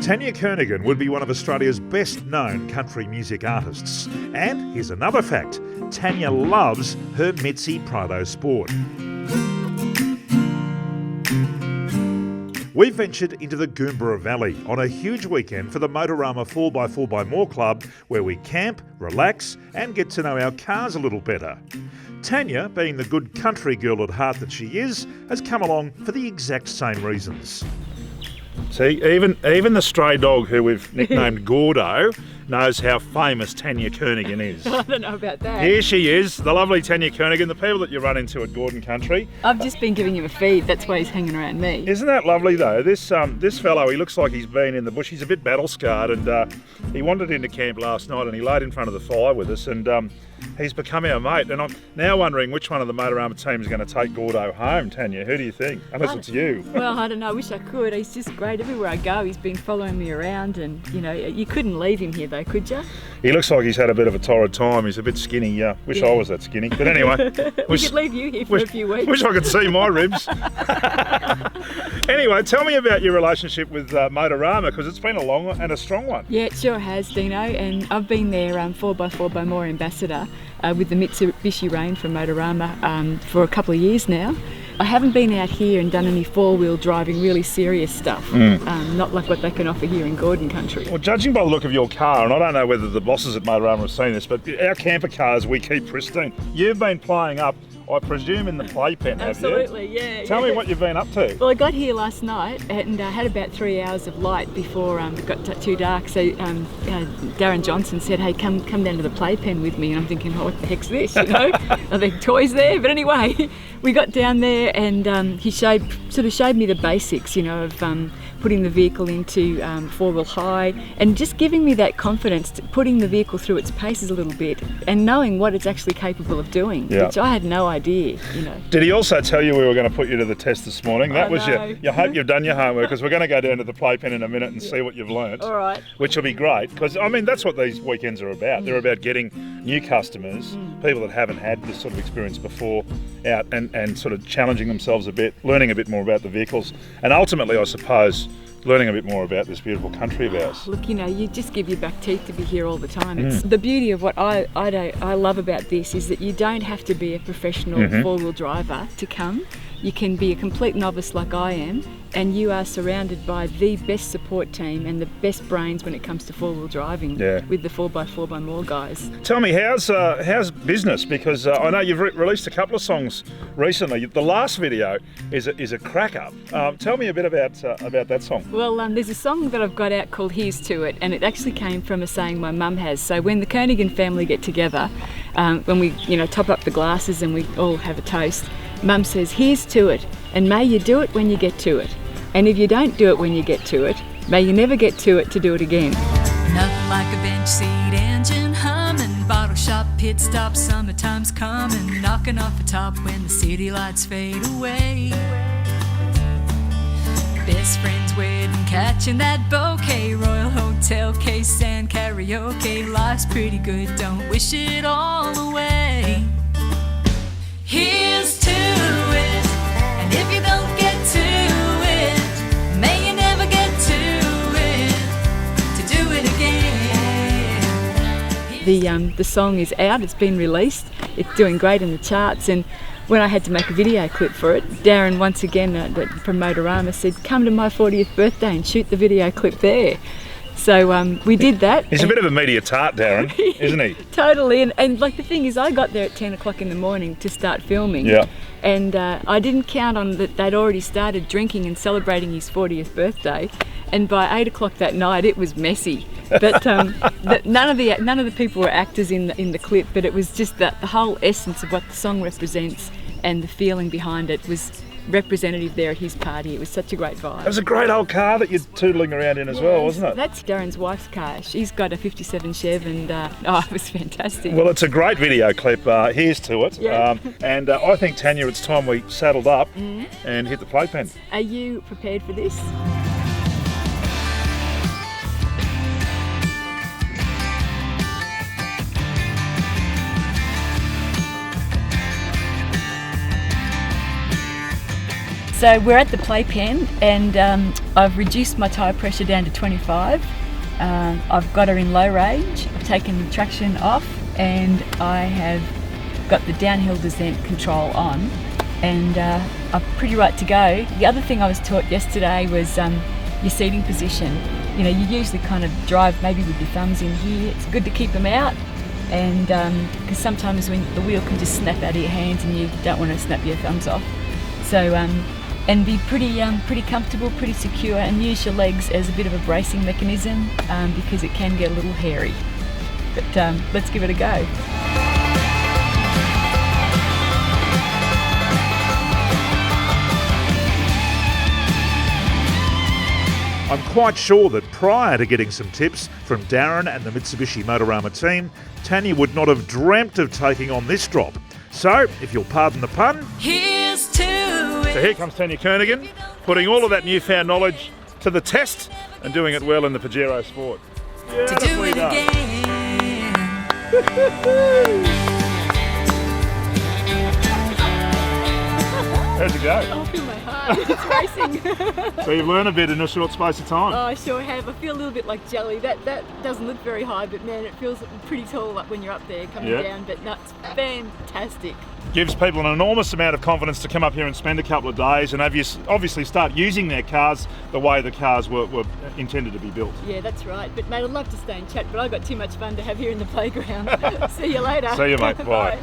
Tania Kernaghan would be one of Australia's best-known country music artists. And here's another fact. Tania loves her Mitzi Prado Sport. We've ventured into the Goombera Valley on a huge weekend for the Motorama 4x4XMore Club, where we camp, relax and get to know our cars a little better. Tania, being the good country girl at heart that she is, has come along for the exact same reasons. See, even the stray dog who we've nicknamed Gordo knows how famous Tania Kernaghan is. I don't know about that. Here she is, the lovely Tania Kernaghan, the people that you run into at Gordon Country. I've just been giving him a feed, that's why he's hanging around me. Isn't that lovely though? This fellow, he looks like he's been in the bush. He's a bit battle scarred, and he wandered into camp last night and he laid in front of the fire with us, and he's become our mate. And I'm now wondering which one of the Motorama team is going to take Gordo home, Tania. Who do you think? Unless it's you. Well, I don't know, I wish I could. He's just great everywhere I go. He's been following me around, and you know, you couldn't leave him here though, could you? He looks like he's had a bit of a torrid time. He's a bit skinny. Wish I was that skinny. But anyway. We could leave you here for a few weeks. Wish I could see my ribs. Anyway, tell me about your relationship with Motorama, because it's been a long and a strong one. Yeah, it sure has, Dino. And I've been their 4x4XMore ambassador with the Mitsubishi range from Motorama for a couple of years now. I haven't been out here and done any four-wheel driving, really serious stuff, not like what they can offer here in Gordon Country. Well, judging by the look of your car, and I don't know whether the bosses at Motorama have seen this, but our camper cars we keep pristine. You've been playing up, I presume, in the playpen, have you? Absolutely, yeah. Tell me what you've been up to. Well, I got here last night and had about 3 hours of light before it got too dark. So Darren Johnson said, "Hey, come down to the playpen with me." And I'm thinking, "Oh, what the heck's this? You know, are there toys there?" But anyway, we got down there and he showed me the basics, you know, of putting the vehicle into four-wheel high and just giving me that confidence, putting the vehicle through its paces a little bit and knowing what it's actually capable of doing, which I had no idea, you know. Did he also tell you we were going to put you to the test this morning? That was you hope you've done your homework, because we're going to go down to the playpen in a minute and see what you've learnt. All right. Which will be great, because I mean that's what these weekends are about. They're about getting new customers, people that haven't had this sort of experience before, out and sort of challenging themselves a bit, learning a bit more about the vehicles, and ultimately, I suppose, learning a bit more about this beautiful country of ours. Look, you know, you just give your back teeth to be here all the time. It's the beauty of what I love about this is that you don't have to be a professional four-wheel driver to come. You can be a complete novice like I am, and you are surrounded by the best support team and the best brains when it comes to four-wheel driving with the 4x4XMore guys. Tell me, how's business? Because I know you've released a couple of songs recently. The last video is a cracker. Tell me a bit about that song. Well, there's a song that I've got out called "Here's to It," and it actually came from a saying my mum has. So when the Kernaghan family get together, when we top up the glasses and we all have a toast, Mum says, "Here's to it, and may you do it when you get to it. And if you don't do it when you get to it, may you never get to it to do it again." Nothing like a bench seat engine humming, bottle shop pit stop, summertime's coming, knocking off the top when the city lights fade away. Best friends wedding, catching that bouquet, Royal Hotel case and karaoke. Life's pretty good, don't wish it all away. Here's to it, and if you don't get to it, may you never get to it, to do it again. The song is out, it's been released, it's doing great in the charts, and when I had to make a video clip for it, Darren once again from Motorama said, "Come to my 40th birthday and shoot the video clip there." So we did that. He's a bit of a media tart, Darren, isn't he? Totally, and like the thing is, I got there at 10 o'clock in the morning to start filming. Yeah. And I didn't count on that they'd already started drinking and celebrating his 40th birthday, and by 8 o'clock that night it was messy. But none of the people were actors in the clip, but it was just that the whole essence of what the song represents and the feeling behind it was representative there at his party. It was such a great vibe. It was a great old car that you're tootling around in as well, wasn't it? That's Darren's wife's car. She's got a 57 Chev, and it was fantastic. Well, it's a great video clip. Here's to it. Yeah. And I think, Tania, it's time we saddled up and hit the playpen. Are you prepared for this? So we're at the playpen, and I've reduced my tyre pressure down to 25. I've got her in low range, I've taken the traction off, and I have got the downhill descent control on, and I'm pretty right to go. The other thing I was taught yesterday was your seating position. You know, you usually kind of drive maybe with your thumbs in here. It's good to keep them out, and because sometimes when the wheel can just snap out of your hands and you don't want to snap your thumbs off. So and be pretty comfortable, pretty secure, and use your legs as a bit of a bracing mechanism because it can get a little hairy. But let's give it a go. I'm quite sure that prior to getting some tips from Darren and the Mitsubishi Motorama team, Tania would not have dreamt of taking on this drop. So, if you'll pardon the pun, Here's to it. so here comes Tania Kernaghan, putting all of that newfound knowledge to the test and doing it well in the Pajero Sport. To do it again. How'd you go? I feel my heart, it's racing. So you've learned a bit in a short space of time. Oh, I sure have. I feel a little bit like jelly. That doesn't look very high, but man, it feels pretty tall when you're up there coming down, but no, it's fantastic. Gives people an enormous amount of confidence to come up here and spend a couple of days and obviously start using their cars the way the cars were intended to be built. Yeah, that's right. But mate, I'd love to stay and chat, but I've got too much fun to have here in the playground. See you later. See you, mate. Bye.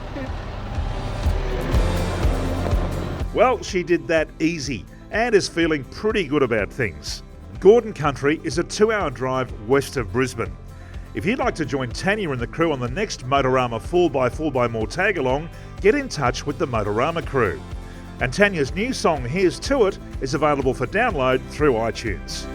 Well, she did that easy and is feeling pretty good about things. Gordon Country is a 2-hour drive west of Brisbane. If you'd like to join Tania and the crew on the next Motorama 4x4XMore tag-along, get in touch with the Motorama crew. And Tania's new song, Here's To It, is available for download through iTunes.